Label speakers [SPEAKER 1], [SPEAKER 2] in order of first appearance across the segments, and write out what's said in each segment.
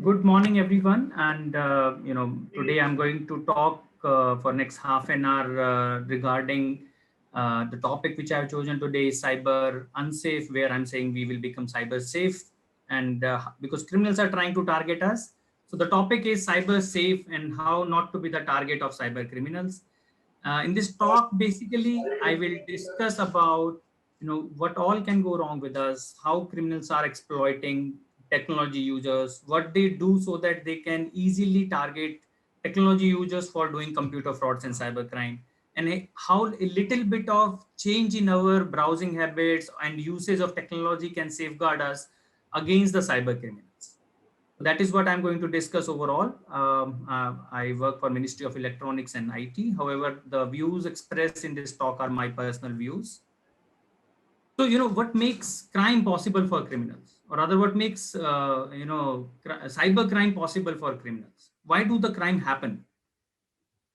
[SPEAKER 1] Good morning, everyone. And today I'm going to talk for next half an hour regarding the topic which I've chosen today is cyber unsafe, where I'm saying we will become cyber safe, and because criminals are trying to target us. So the topic is cyber safe and how not to be the target of cyber criminals. In this talk, basically, I will discuss about what all can go wrong with us, how criminals are exploiting technology users, what they do so that they can easily target technology users for doing computer frauds and cybercrime, and how a little bit of change in our browsing habits and usage of technology can safeguard us against the cyber criminals. That is what I'm going to discuss overall. I work for Ministry of Electronics and IT. However, the views expressed in this talk are my personal views. So, what makes crime possible for criminals, or rather, what makes cyber crime possible for criminals? Why do the crime happen?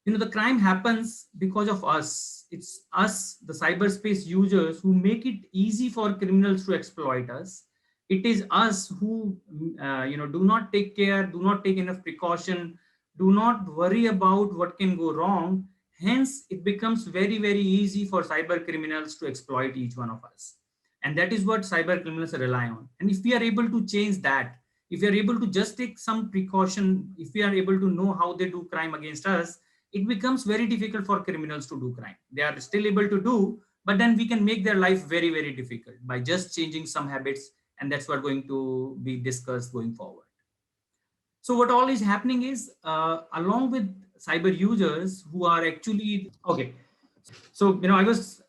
[SPEAKER 1] The crime happens because of us. It's us, the cyberspace users, who make it easy for criminals to exploit us. It is us who do not take care, do not take enough precaution, do not worry about what can go wrong. Hence it becomes very, very easy for cyber criminals to exploit each one of us, and that is what cyber criminals rely on. And if we are able to change that, if we are able to just take some precaution, if we are able to know how they do crime against us, it becomes very difficult for criminals to do crime. They are still able to do, but then we can make their life very, very difficult by just changing some habits. And that's what going to be discussed going forward. So what all is happening is, along with cyber users who are actually, okay. So, I was,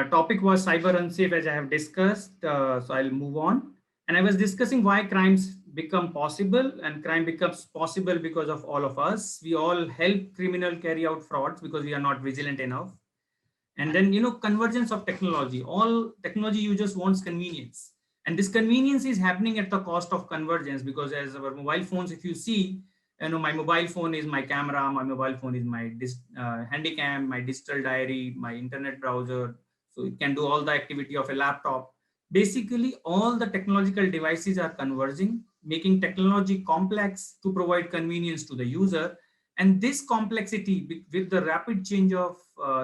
[SPEAKER 1] topic was cyber unsafe as I have discussed. So I'll move on. And I was discussing why crimes become possible, and crime becomes possible because of all of us. We all help criminal carry out frauds because we are not vigilant enough. And then, convergence of technology. All technology users wants convenience. And this convenience is happening at the cost of convergence, because as our mobile phones, if you see, my mobile phone is my camera, my mobile phone is my handycam, my digital diary, my internet browser. So it can do all the activity of a laptop. Basically, all the technological devices are converging, making technology complex to provide convenience to the user. And this complexity with the rapid change of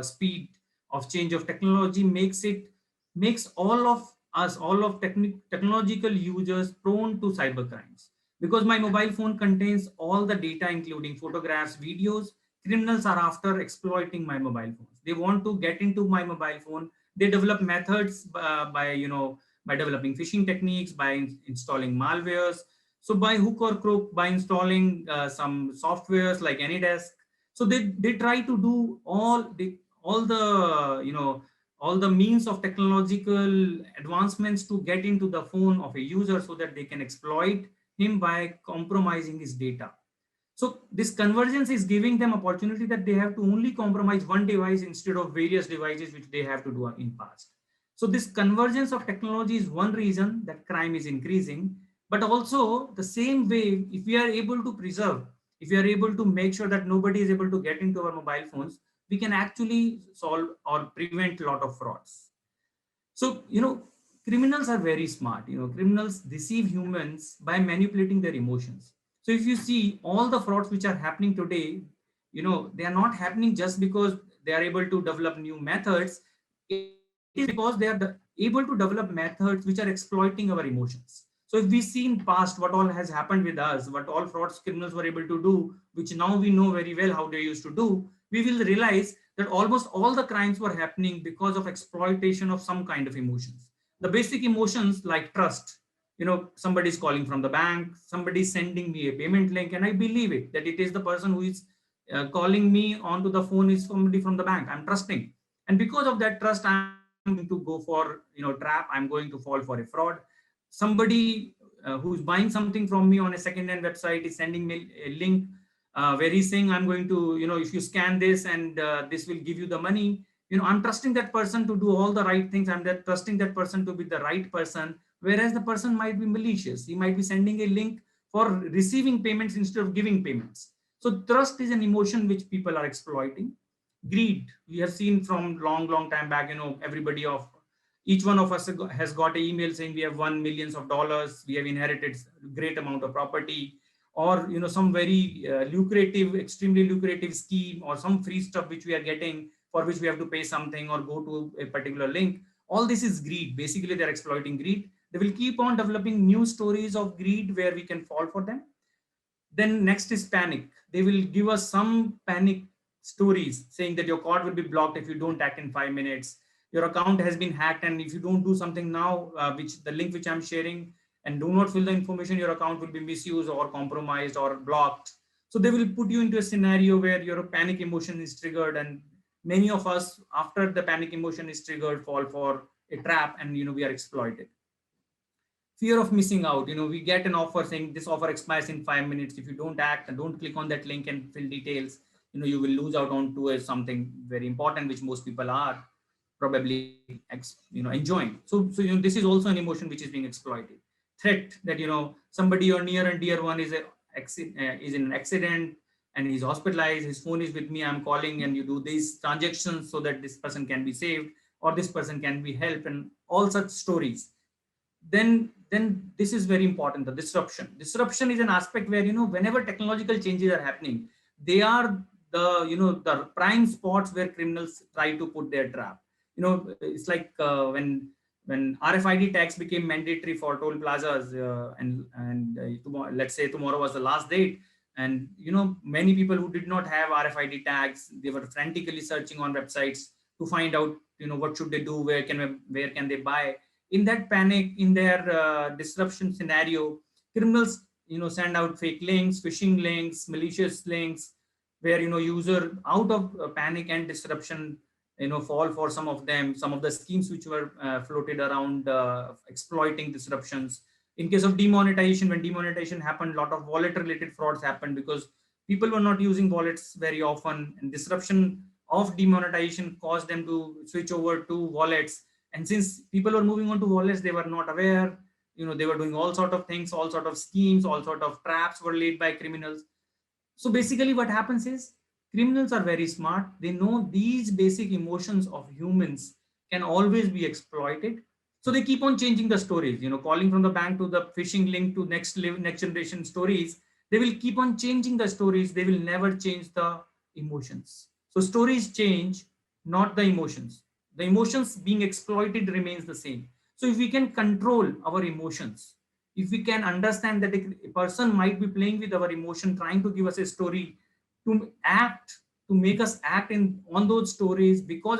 [SPEAKER 1] speed of change of technology makes all of us, all of technological users, prone to cyber crimes. Because my mobile phone contains all the data, including photographs, videos, criminals are after exploiting my mobile phones. They want to get into my mobile phone. They develop methods by developing phishing techniques, by installing malwares. So by hook or crook, by installing some softwares like AnyDesk. So they try to do all the all the means of technological advancements to get into the phone of a user so that they can exploit him by compromising his data. So this convergence is giving them opportunity that they have to only compromise one device instead of various devices which they have to do in past. So this convergence of technology is one reason that crime is increasing. But also the same way, if we are able to preserve, if we are able to make sure that nobody is able to get into our mobile phones, we can actually solve or prevent a lot of frauds. So, criminals are very smart. Criminals deceive humans by manipulating their emotions. So if you see all the frauds which are happening today, they are not happening just because they are able to develop new methods. It is because they are able to develop methods which are exploiting our emotions. So if we see in past what all has happened with us, what all frauds criminals were able to do, which now we know very well how they used to do, we will realize that almost all the crimes were happening because of exploitation of some kind of emotions. The basic emotions like trust. Somebody is calling from the bank, somebody is sending me a payment link, and I believe it that it is the person who is calling me onto the phone is somebody from the bank. I'm trusting, and because of that trust, I'm going to go for trap. I'm going to fall for a fraud. Somebody who is buying something from me on a second-hand website is sending me a link where he's saying, I'm going to, if you scan this and this will give you the money. I'm trusting that person to do all the right things. I'm trusting that person to be the right person, whereas the person might be malicious. He might be sending a link for receiving payments instead of giving payments. So trust is an emotion which people are exploiting. Greed, we have seen from long time back. Everybody of each one of us has got an email saying we have won millions of dollars, we have inherited great amount of property. or some very lucrative, extremely lucrative scheme, or some free stuff which we are getting, for which we have to pay something or go to a particular link. All this is greed. Basically, they're exploiting greed. They will keep on developing new stories of greed where we can fall for them. Then next is panic. They will give us some panic stories saying that your card will be blocked if you don't act in 5 minutes. Your account has been hacked, and if you don't do something now, which the link which I'm sharing, and do not fill the information, your account will be misused or compromised or blocked. So they will put you into a scenario where your panic emotion is triggered, and many of us, after the panic emotion is triggered, fall for a trap, and we are exploited. Fear of missing out. We get an offer saying this offer expires in 5 minutes. If you don't act and don't click on that link and fill details, you will lose out on to something very important, which most people are probably enjoying. So this is also an emotion which is being exploited. Threat, that somebody your near and dear one is in an accident and he's hospitalized, his phone is with me, I'm calling, and you do these transactions so that this person can be saved or this person can be helped, and all such stories. Then this is very important. The disruption is an aspect where whenever technological changes are happening, they are the prime spots where criminals try to put their trap. It's like when RFID tags became mandatory for toll plazas, tomorrow, let's say tomorrow was the last date, and many people who did not have RFID tags, they were frantically searching on websites to find out what should they do, where can they buy. In that panic, in their disruption scenario, criminals send out fake links, phishing links, malicious links, where user out of panic and disruption fall for some of the schemes which were floated around, exploiting disruptions. In case of demonetization, when demonetization happened, a lot of wallet related frauds happened because people were not using wallets very often, and disruption of demonetization caused them to switch over to wallets. And since people were moving on to wallets, they were not aware, they were doing all sort of things, all sort of schemes, all sort of traps were laid by criminals. So basically what happens is, criminals are very smart. They know these basic emotions of humans can always be exploited. So they keep on changing the stories, calling from the bank to the phishing link to next generation stories. They will keep on changing the stories. They will never change the emotions. So stories change, not the emotions. The emotions being exploited remains the same. So if we can control our emotions, if we can understand that a person might be playing with our emotion, trying to give us a story to make us act on those stories, because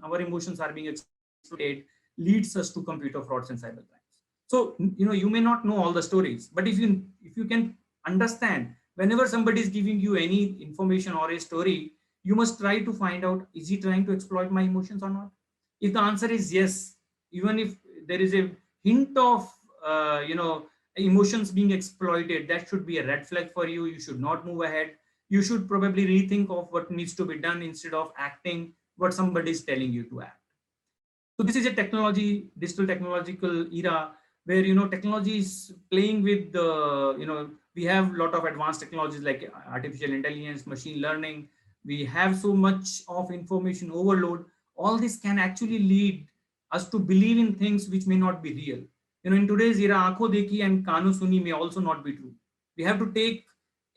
[SPEAKER 1] our emotions are being exploited, leads us to computer frauds and cyber crimes. So you may not know all the stories, but if you can understand, whenever somebody is giving you any information or a story, you must try to find out, is he trying to exploit my emotions or not? If the answer is yes, even if there is a hint of emotions being exploited, that should be a red flag for you. You should not move ahead. You should probably rethink of what needs to be done instead of acting what somebody is telling you to act. So this is a digital technological era where technology is playing with the we have a lot of advanced technologies like artificial intelligence, machine learning. We have so much of information overload. All this can actually lead us to believe in things which may not be real. In today's era, aankho dekhi and kaano suni may also not be true. We have to take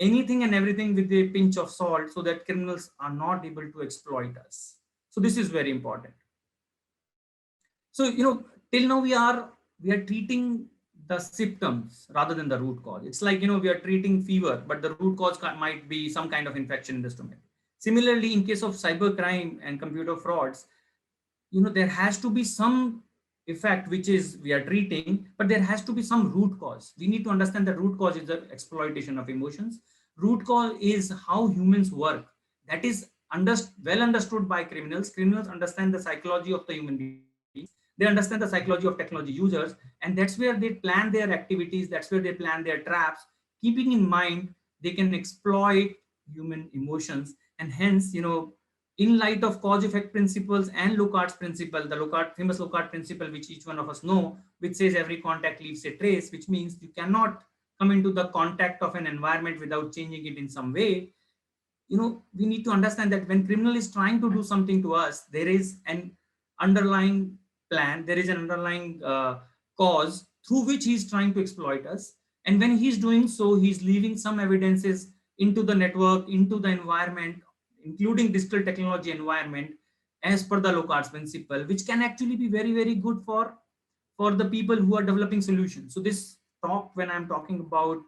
[SPEAKER 1] anything and everything with a pinch of salt so that criminals are not able to exploit us. So this is very important. So till now we are treating the symptoms rather than the root cause. It's like we are treating fever, but the root cause might be some kind of infection in the stomach. Similarly, in case of cybercrime and computer frauds, there has to be some effect which is we are treating, but there has to be some root cause. We need to understand the root cause is the exploitation of emotions. Root cause is how humans work. That is well understood by criminals. Criminals understand the psychology of the human beings. They understand the psychology of technology users, and that's where they plan their activities. That's where they plan their traps, keeping in mind they can exploit human emotions. And hence, in light of cause-effect principles and Locard's principle, the famous Locard principle, which each one of us know, which says every contact leaves a trace, which means you cannot come into the contact of an environment without changing it in some way. We need to understand that when criminal is trying to do something to us, there is an underlying plan, there is an underlying cause through which he is trying to exploit us. And when he's doing so, he's leaving some evidences into the network, into the environment, including digital technology environment, as per the Locard's principle, which can actually be very, very good for the people who are developing solutions. So this talk, when I'm talking about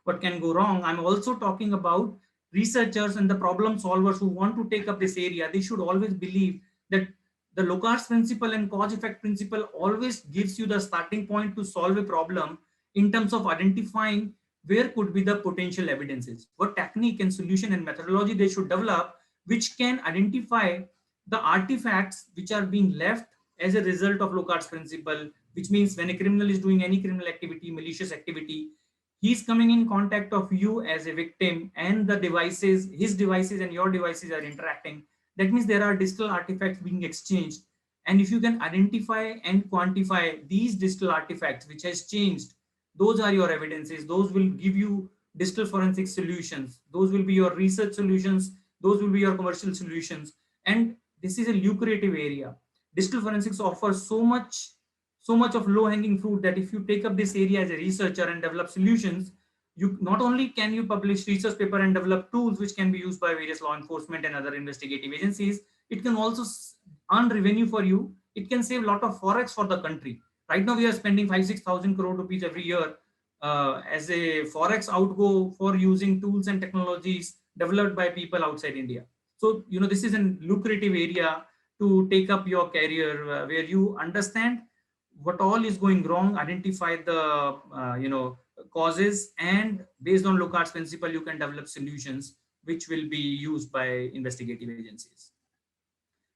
[SPEAKER 1] what can go wrong, I'm also talking about researchers and the problem solvers who want to take up this area. They should always believe that the Locard's principle and cause effect principle always gives you the starting point to solve a problem in terms of identifying where could be the potential evidences, what technique and solution and methodology they should develop, which can identify the artifacts which are being left as a result of Locard's principle, which means when a criminal is doing any criminal activity, malicious activity, he's coming in contact of you as a victim, and the devices, his devices and your devices are interacting. That means there are digital artifacts being exchanged. And if you can identify and quantify these digital artifacts which has changed, those are your evidences. Those will give you digital forensic solutions. Those will be your research solutions. Those will be your commercial solutions. And this is a lucrative area. Digital forensics offers so much of low-hanging fruit that if you take up this area as a researcher and develop solutions, you not only can you publish research paper and develop tools which can be used by various law enforcement and other investigative agencies, it can also earn revenue for you. It can save a lot of forex for the country. Right now we are spending 5-6,000 crore rupees every year as a forex outgo for using tools and technologies developed by people outside India. So this is a lucrative area to take up your career, where you understand what all is going wrong, identify the causes, and based on Locard's principle you can develop solutions which will be used by investigative agencies.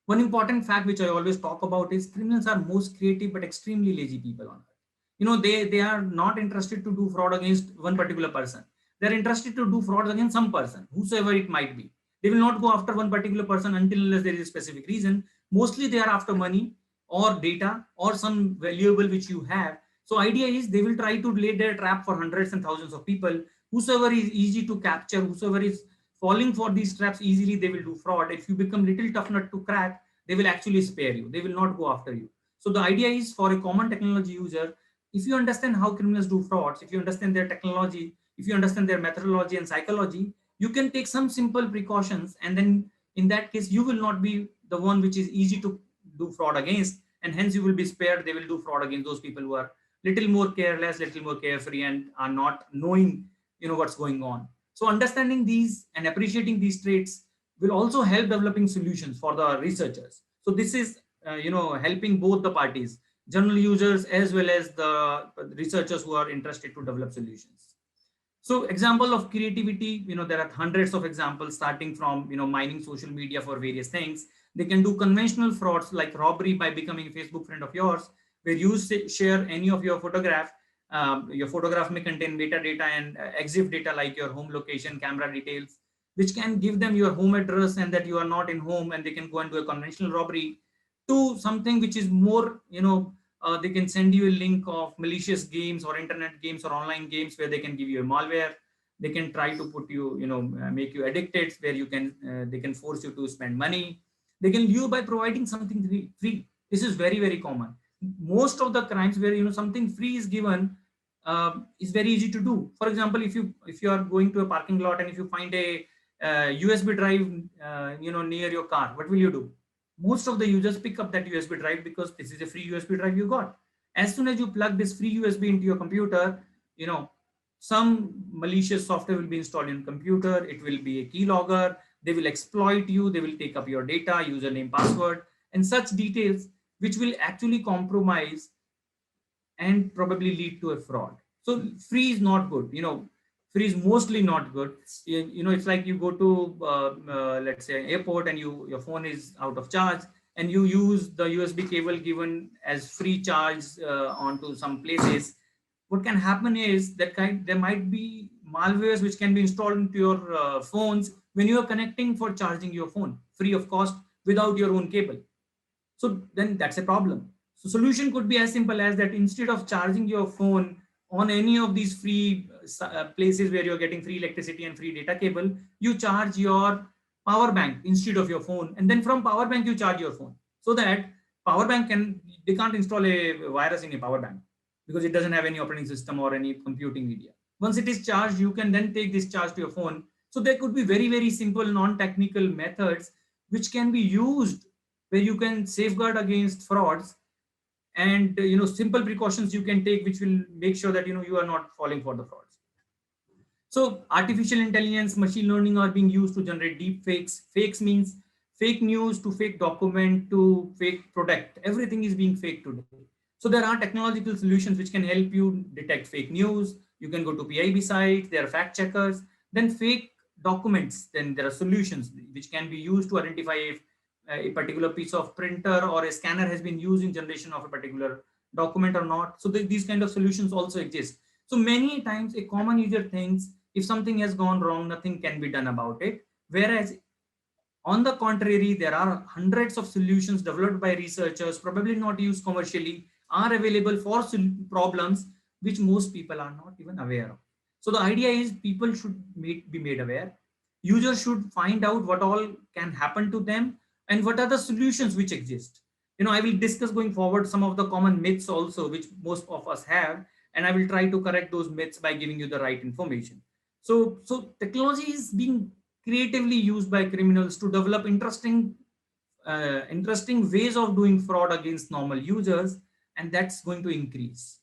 [SPEAKER 1] One important fact which I always talk about is criminals are most creative but extremely lazy people on earth. They are not interested to do fraud against one particular person. They're interested to do fraud against some person, whosoever it might be. They will not go after one particular person until unless there is a specific reason. Mostly they are after money or data or some valuable which you have. So idea is they will try to lay their trap for hundreds and thousands of people. Whosoever is easy to capture, whosoever is falling for these traps easily, they will do fraud. If you become little tough nut to crack, they will actually spare you. They will not go after you. So the idea is, for a common technology user, if you understand how criminals do frauds, if you understand their technology, if you understand their methodology and psychology, you can take some simple precautions, and then in that case you will not be the one which is easy to do fraud against, and hence you will be spared. They will do fraud against those people who are little more careless, little more carefree, and are not knowing what's going on. So understanding these and appreciating these traits will also help developing solutions for the researchers. So this is helping both the parties, general users as well as the researchers who are interested to develop solutions. So example of creativity, there are hundreds of examples, starting from mining social media for various things. They can do conventional frauds like robbery by becoming a Facebook friend of yours, where you share any of your photograph. Your photograph may contain metadata and EXIF data like your home location, camera details, which can give them your home address and that you are not in home, and they can go and do a conventional robbery. To something which is more, they can send you a link of malicious games or internet games or online games where they can give you a malware. They can try to put you, make you addicted, where you can, they can force you to spend money. They can lure by providing something free. This is very, very common. Most of the crimes where something free is given is very easy to do. For example, if you are going to a parking lot and if you find a USB drive near your car, what will you do? Most of the users pick up that USB drive because this is a free USB drive you got. As soon as you plug this free USB into your computer, some malicious software will be installed in computer. It will be a keylogger. They will exploit you. They will take up your data, username, password, and such details, which will actually compromise and probably lead to a fraud. So free is not good. Free is mostly not good. It's like you go to let's say airport and your phone is out of charge, and you use the USB cable given as free charge onto some places. What can happen is that there might be malwares which can be installed into your phones when you are connecting for charging your phone free of cost without your own cable. So then that's a problem. So solution could be as simple as that: instead of charging your phone on any of these free places where you're getting free electricity and free data cable, you charge your power bank instead of your phone, and then from power bank you charge your phone. So that power bank they can't install a virus in a power bank. because it doesn't have any operating system or any computing media. Once it is charged, you can then take this charge to your phone. So there could be very, very simple non-technical methods which can be used where you can safeguard against frauds, and simple precautions you can take which will make sure that you are not falling for the frauds. So artificial intelligence, machine learning are being used to generate deep fakes. Fakes means fake news to fake document to fake product. Everything is being fake today. So there are technological solutions which can help you detect fake news. You can go to PIB sites, there are fact checkers, then fake documents. Then there are solutions which can be used to identify if a particular piece of printer or a scanner has been used in generation of a particular document or not. So these kind of solutions also exist. So many times a common user thinks if something has gone wrong, nothing can be done about it. Whereas on the contrary, there are hundreds of solutions developed by researchers, probably not used commercially, are available for problems which most people are not even aware of. So the idea is people should be made aware. Users should find out what all can happen to them and what are the solutions which exist. I will discuss going forward some of the common myths also, which most of us have, and I will try to correct those myths by giving you the right information. So technology is being creatively used by criminals to develop interesting ways of doing fraud against normal users, and that's going to increase.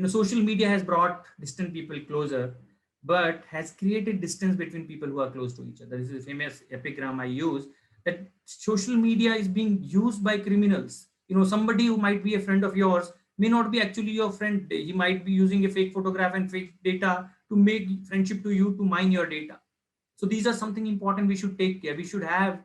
[SPEAKER 1] Social media has brought distant people closer, but has created distance between people who are close to each other. This is a famous epigram I use, that social media is being used by criminals. Somebody who might be a friend of yours may not be actually your friend. He might be using a fake photograph and fake data to make friendship to you, to mine your data. So these are something important we should take care. We should have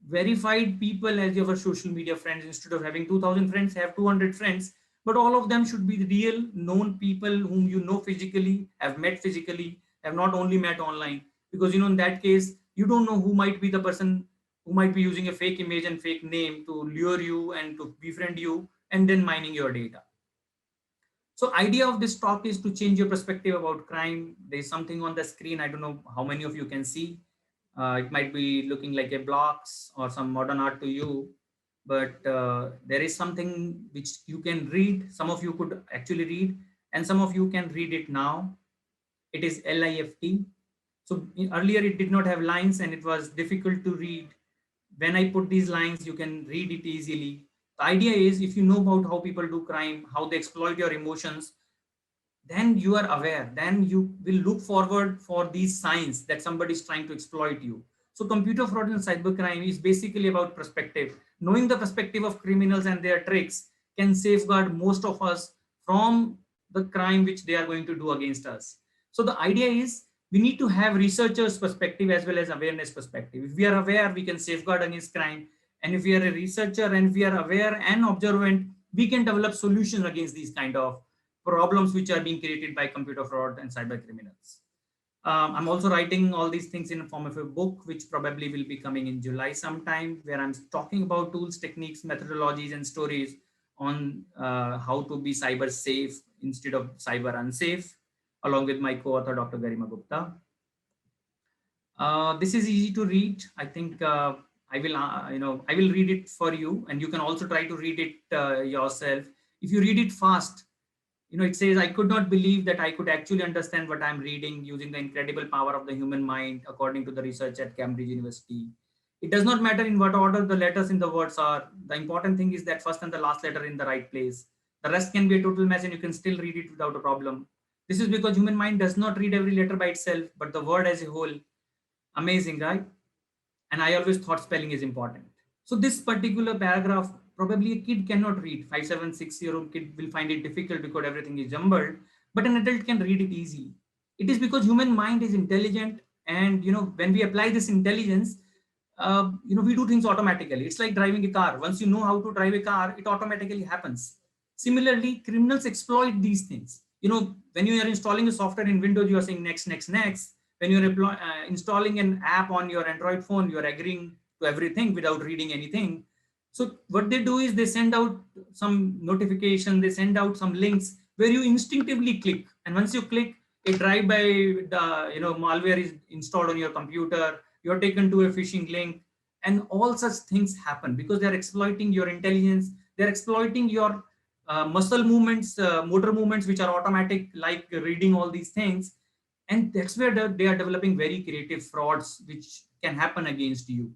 [SPEAKER 1] verified people as your social media friends. Instead of having 2000 friends, have 200 friends, but all of them should be the real known people whom you know physically, have met physically, have not only met online. Because in that case, you don't know who might be the person who might be using a fake image and fake name to lure you and to befriend you and then mining your data. So idea of this talk is to change your perspective about crime. There's something on the screen. I don't know how many of you can see. It might be looking like a blocks or some modern art to you, but there is something which you can read. Some of you could actually read, and some of you can read it now. It is LIFT. So earlier it did not have lines and it was difficult to read. When I put these lines, you can read it easily. The idea is if you know about how people do crime, how they exploit your emotions, then you are aware, then you will look forward for these signs that somebody is trying to exploit you. So computer fraud and cybercrime is basically about perspective. Knowing the perspective of criminals and their tricks can safeguard most of us from the crime which they are going to do against us. So the idea is we need to have researchers' perspective as well as awareness perspective. If we are aware, we can safeguard against crime. And if we are a researcher and if we are aware and observant, we can develop solutions against these kind of problems which are being created by computer fraud and cyber criminals. I'm also writing all these things in the form of a book, which probably will be coming in July sometime, where I'm talking about tools, techniques, methodologies, and stories on how to be cyber safe instead of cyber unsafe, along with my co-author, Dr. Garima Gupta. This is easy to read. I think I will read it for you, and you can also try to read it yourself. If you read it fast, it says, I could not believe that I could actually understand what I'm reading using the incredible power of the human mind, according to the research at Cambridge University. It does not matter in what order the letters in the words are. The important thing is that first and the last letter in the right place. The rest can be a total mess and you can still read it without a problem. This is because human mind does not read every letter by itself, but the word as a whole. Amazing, right? And I always thought spelling is important. So this particular paragraph, probably a kid cannot read. 5, 7, 6-year-old kid will find it difficult because everything is jumbled, but an adult can read it easily. It is because human mind is intelligent, and when we apply this intelligence, we do things automatically. It's like driving a car. Once you know how to drive a car, it automatically happens. Similarly, criminals exploit these things. When you are installing a software in Windows, you are saying next, next, next. When you're installing an app on your Android phone, you're agreeing to everything without reading anything. So what they do is they send out some notification, they send out some links where you instinctively click. And once you click, a drive-by malware is installed on your computer, you're taken to a phishing link, and all such things happen because they're exploiting your intelligence, they're exploiting your muscle movements, motor movements, which are automatic, like reading all these things. And that's where they are developing very creative frauds, which can happen against you.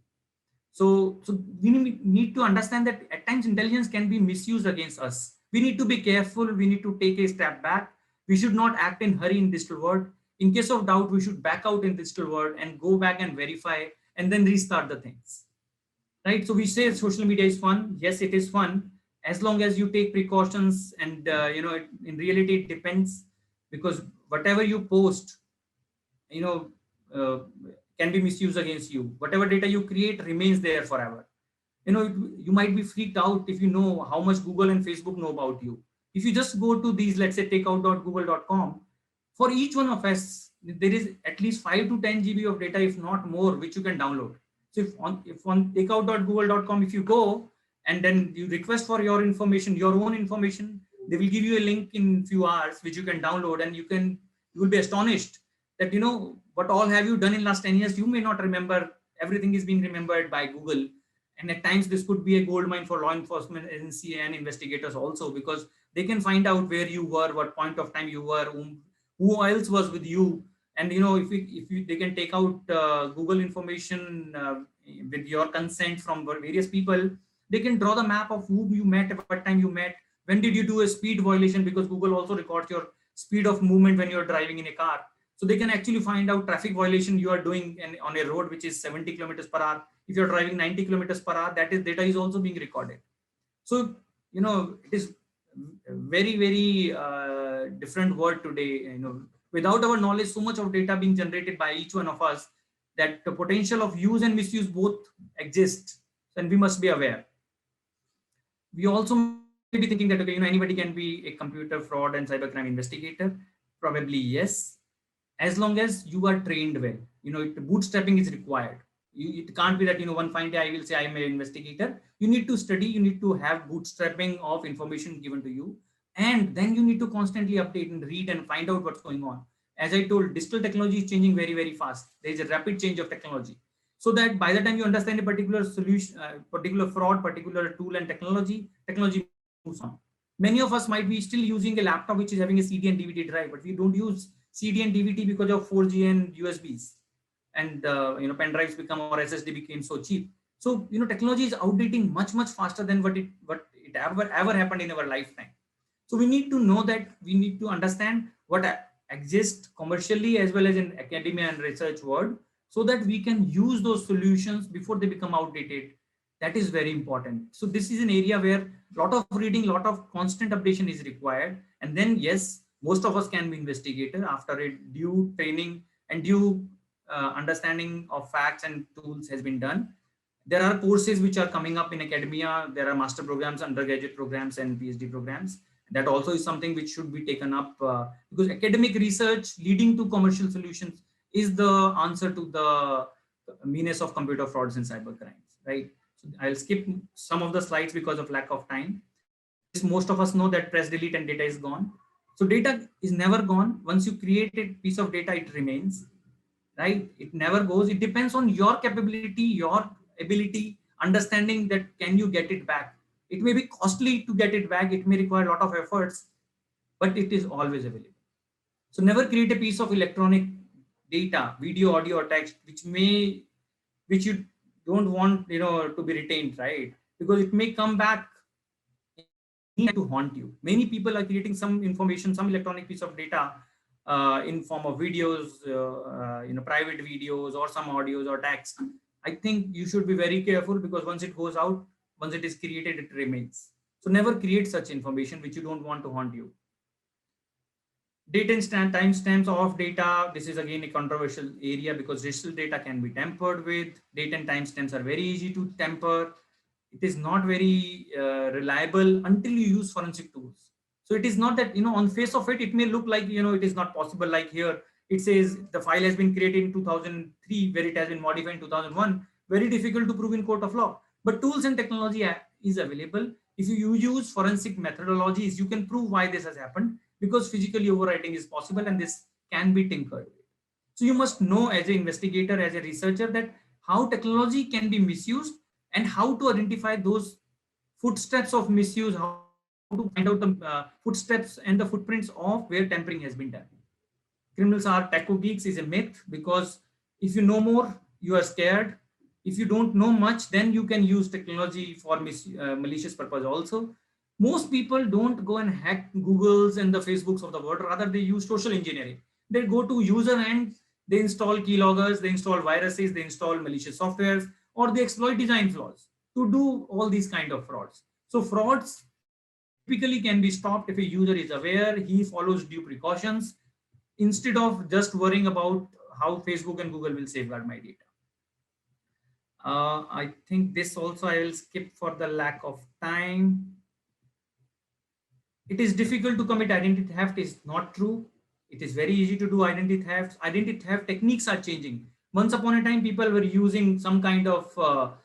[SPEAKER 1] So we need to understand that at times intelligence can be misused against us. We need to be careful. We need to take a step back. We should not act in hurry in digital world. In case of doubt, we should back out in digital world and go back and verify and then restart the things. Right? So we say social media is fun. Yes, it is fun as long as you take precautions. And in reality, it depends, because whatever you post, you know, uh, can be misused against you. Whatever data you create remains there forever. You might be freaked out if you know how much Google and Facebook know about you. If you just go to these, let's say takeout.google.com, for each one of us, there is at least 5 to 10 GB of data, if not more, which you can download. So if on takeout.google.com, if you go and then you request for your information, your own information, they will give you a link in few hours, which you can download, and you will be astonished that, what all have you done in last 10 years. You may not remember. Everything is being remembered by Google. And at times this could be a gold mine for law enforcement agency and investigators also, because they can find out where you were, what point of time you were, who else was with you. And if they can take out Google information with your consent from various people, they can draw the map of who you met, at what time you met, when did you do a speed violation, because Google also records your speed of movement when you're driving in a car. So they can actually find out traffic violation you are doing on a road which is 70 kilometers per hour. If you're driving 90 kilometers per hour, that is data is also being recorded. So, it is very, very different world today. Without our knowledge, so much of data being generated by each one of us, that the potential of use and misuse both exist, and we must be aware. We also may be thinking that, okay, anybody can be a computer fraud and cybercrime investigator. Probably yes, as long as you are trained well. Bootstrapping is required. It can't be that, one fine day I will say I am an investigator. You need to study, you need to have bootstrapping of information given to you, and then you need to constantly update and read and find out what's going on. As I told, digital technology is changing very, very fast. There is a rapid change of technology, so that by the time you understand a particular solution, particular fraud, particular tool and technology moves on. Many of us might be still using a laptop which is having a CD and DVD drive, but we don't use CD and DVD because of 4G and USBs, and pen drives become, or SSD became so cheap. So technology is outdating much faster than what it ever happened in our lifetime. So we need to know that, we need to understand what exists commercially as well as in academia and research world, so that we can use those solutions before they become outdated. That is very important. So this is an area where a lot of reading, lot of constant updation is required. And then yes, most of us can be investigator after a due training and due understanding of facts and tools has been done. There are courses which are coming up in academia. There are master programs, undergraduate programs, and PhD programs. That also is something which should be taken up, because academic research leading to commercial solutions is the answer to the menace of computer frauds and cyber crimes, right? So I'll skip some of the slides because of lack of time. Yes, most of us know that press delete and data is gone. So data is never gone. Once you create a piece of data, it remains, right? It never goes. It depends on your capability, your ability, understanding that can you get it back. It may be costly to get it back. It may require a lot of efforts, but it is always available. So never create a piece of electronic data, video, audio, or text, which you don't want, to be retained, right? Because it may come back to haunt you. Many people are creating some information, some electronic piece of data in form of videos, private videos or some audios or text. I think you should be very careful, because once it goes out, once it is created, it remains. So never create such information which you don't want to haunt you. Date and timestamps of data. This is again a controversial area, because digital data can be tampered with. Date and timestamps are very easy to tamper. It is not very reliable until you use forensic tools. So it is not that, on face of it, it may look like, it is not possible. Like here, it says the file has been created in 2003, where it has been modified in 2001. Very difficult to prove in court of law. But tools and technology is available. If you use forensic methodologies, you can prove why this has happened, because physically overwriting is possible and this can be tinkered with. So you must know as an investigator, as a researcher, that how technology can be misused and how to identify those footsteps of misuse, how to find out the footsteps and the footprints of where tampering has been done. Criminals are taco geeks is a myth, because if you know more, you are scared. If you don't know much, then you can use technology for malicious purpose also. Most people don't go and hack Googles and the Facebooks of the world. Rather, they use social engineering. They go to user end, they install keyloggers, they install viruses, they install malicious softwares, or they exploit design flaws to do all these kind of frauds. So frauds typically can be stopped if a user is aware, he follows due precautions, instead of just worrying about how Facebook and Google will safeguard my data. I think this also I will skip for the lack of time. It is difficult to commit identity theft is not true. It is very easy to do identity theft. Identity theft techniques are changing. Once upon a time, people were using some kind of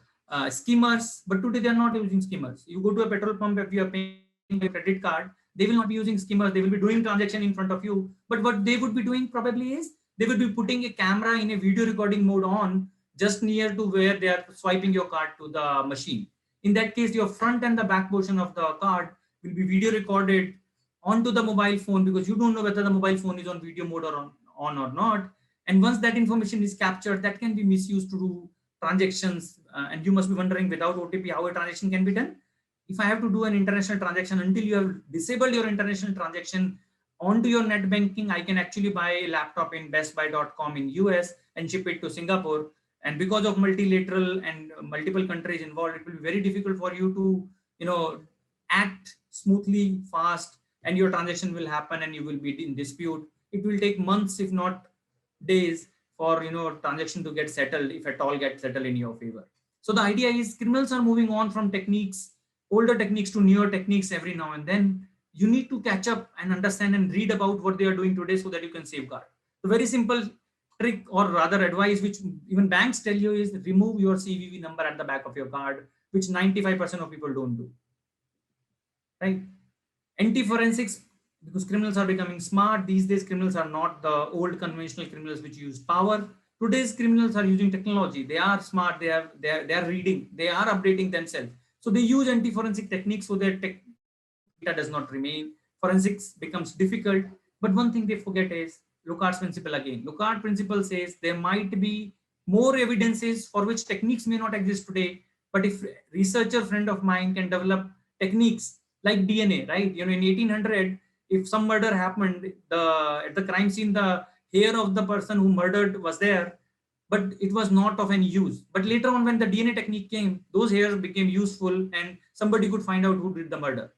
[SPEAKER 1] skimmers, but today they are not using skimmers. You go to a petrol pump, if you are paying a credit card, they will not be using skimmers. They will be doing transaction in front of you. But what they would be doing probably is they would be putting a camera in a video recording mode on just near to where they are swiping your card to the machine. In that case, your front and the back portion of the card will be video recorded onto the mobile phone, because you don't know whether the mobile phone is on video mode or on or not. And once that information is captured, that can be misused to do transactions. And you must be wondering, without OTP, how a transaction can be done. If I have to do an international transaction, until you have disabled your international transaction onto your net banking, I can actually buy a laptop in bestbuy.com in US and ship it to Singapore. And because of multilateral and multiple countries involved, it will be very difficult for you to, act smoothly, fast, and your transaction will happen and you will be in dispute. It will take months, if not days, for transaction to get settled, if at all get settled in your favor. So the idea is criminals are moving on from techniques, older techniques, to newer techniques every now and then. You need to catch up and understand and read about what they are doing today so that you can safeguard. The very simple trick, or rather advice, which even banks tell you, is remove your CVV number at the back of your card, which 95% of people don't do. Right? Anti-forensics, because criminals are becoming smart. These days, criminals are not the old conventional criminals which use power. Today's criminals are using technology. They are smart. They are reading. They are updating themselves. So they use anti-forensic techniques so that data does not remain. Forensics becomes difficult. But one thing they forget is Locard's principle again. Locard principle says there might be more evidences for which techniques may not exist today. But if researcher friend of mine can develop techniques like DNA, right? In 1800, if some murder happened, at the crime scene, the hair of the person who murdered was there, but it was not of any use. But later on, when the DNA technique came, those hairs became useful and somebody could find out who did the murder.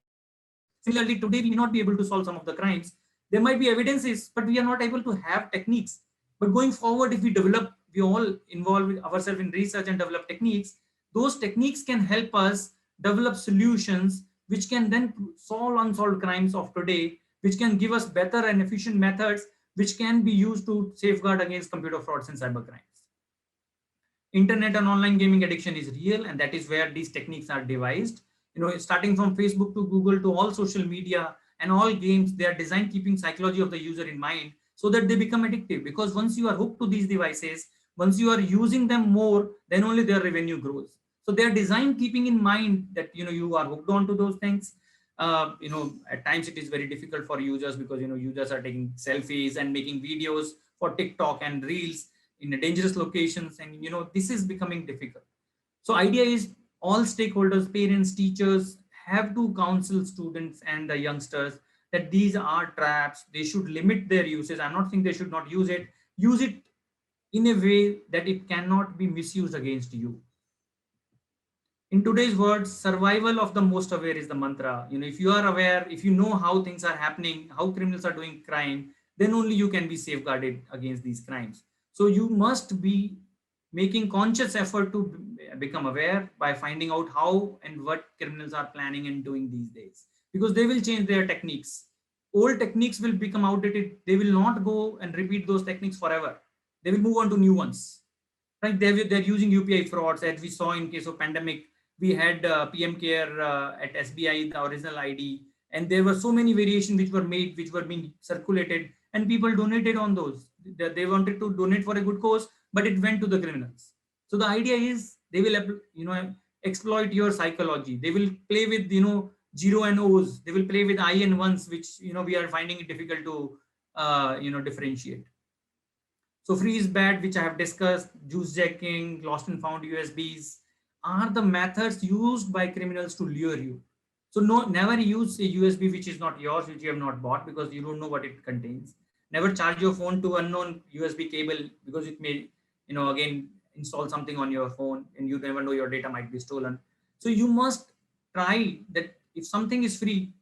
[SPEAKER 1] Similarly, today we may not be able to solve some of the crimes. There might be evidences, but we are not able to have techniques. But going forward, if we all involve ourselves in research and develop techniques, those techniques can help us develop solutions which can then solve unsolved crimes of today, which can give us better and efficient methods, which can be used to safeguard against computer frauds and cyber crimes. Internet and online gaming addiction is real, and that is where these techniques are devised. Starting from Facebook to Google to all social media and all games, they are designed keeping psychology of the user in mind so that they become addictive. Because once you are hooked to these devices, once you are using them more, then only their revenue grows. So they are designed keeping in mind that you are hooked on to those things. At times it is very difficult for users, because users are taking selfies and making videos for TikTok and Reels in dangerous locations, and this is becoming difficult. So idea is all stakeholders, parents, teachers have to counsel students and the youngsters that these are traps. They should limit their uses. I'm not saying they should not use it. Use it in a way that it cannot be misused against you. In today's world, survival of the most aware is the mantra. If you are aware, if you know how things are happening, how criminals are doing crime, then only you can be safeguarded against these crimes. So you must be making conscious effort to become aware by finding out how and what criminals are planning and doing these days, because they will change their techniques. Old techniques will become outdated. They will not go and repeat those techniques forever. They will move on to new ones. Right? They're using UPI frauds, as we saw in case of pandemic. We had PM Care at SBI, the original ID, and there were so many variations which were made, which were being circulated, and people donated on those. They wanted to donate for a good cause, but it went to the criminals. So the idea is they will exploit your psychology. They will play with zero and O's. They will play with I and ones, which we are finding it difficult to differentiate. So free is bad, which I have discussed. Juice jacking, lost and found USBs are the methods used by criminals to lure you. So no, never use a USB which is not yours, which you have not bought, because you don't know what it contains. Never charge your phone to unknown USB cable, because it may, again, install something on your phone and you never know your data might be stolen. So you must try that if something is free,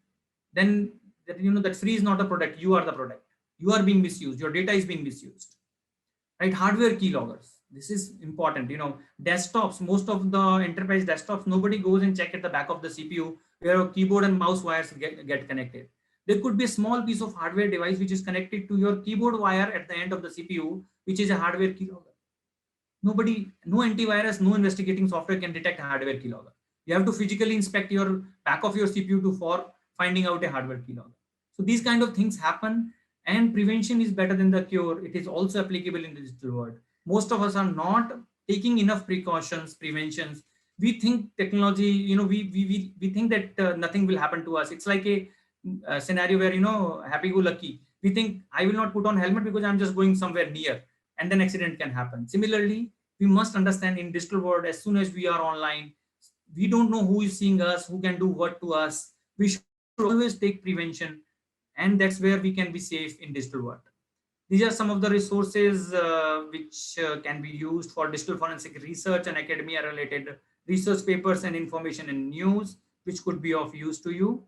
[SPEAKER 1] then that free is not a product. You are the product. You are being misused. Your data is being misused, right? Hardware keyloggers, this is important. Desktops, most of the enterprise desktops, nobody goes and check at the back of the CPU where a keyboard and mouse wires get connected. There could be a small piece of hardware device which is connected to your keyboard wire at the end of the CPU, which is a hardware keylogger. No antivirus, no investigating software can detect hardware keylogger. You have to physically inspect your back of your CPU for finding out a hardware keylogger. So these kind of things happen, and prevention is better than the cure. It is also applicable in the digital world. Most of us are not taking enough precautions, preventions. We think technology, we think that nothing will happen to us. It's like a scenario where, happy go lucky. We think I will not put on helmet because I'm just going somewhere near, and then accident can happen. Similarly, we must understand in digital world, as soon as we are online, we don't know who is seeing us, who can do what to us. We should always take prevention, and that's where we can be safe in digital world. These are some of the resources which can be used for digital forensic research and academia related research papers and information and news, which could be of use to you.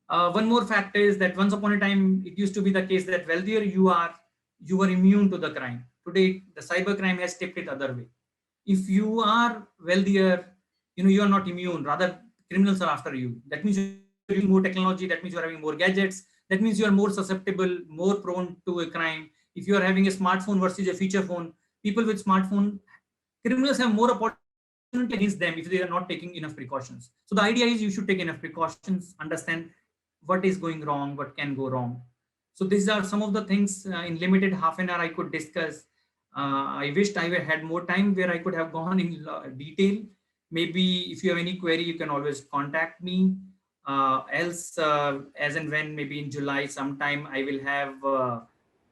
[SPEAKER 1] One more fact is that once upon a time, it used to be the case that wealthier you are, you were immune to the crime. Today, the cyber crime has tipped it other way. If you are wealthier, you are not immune. Rather, criminals are after you. That means you're using more technology. That means you're having more gadgets. That means you are more susceptible, more prone to a crime. If you are having a smartphone versus a feature phone, people with smartphone, criminals have more opportunity against them if they are not taking enough precautions. So the idea is you should take enough precautions, understand what is going wrong, what can go wrong. So these are some of the things in limited half an hour I could discuss. I wished I had more time where I could have gone in detail. Maybe if you have any query, you can always contact me. Else, as and when, maybe in July sometime, I will have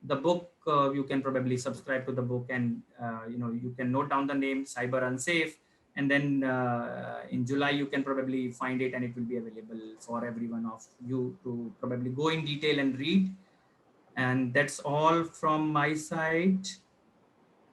[SPEAKER 1] the book. You can probably subscribe to the book, and you can note down the name Cyber Unsafe, and then in July you can probably find it, and it will be available for everyone of you to probably go in detail and read. And that's all from my side.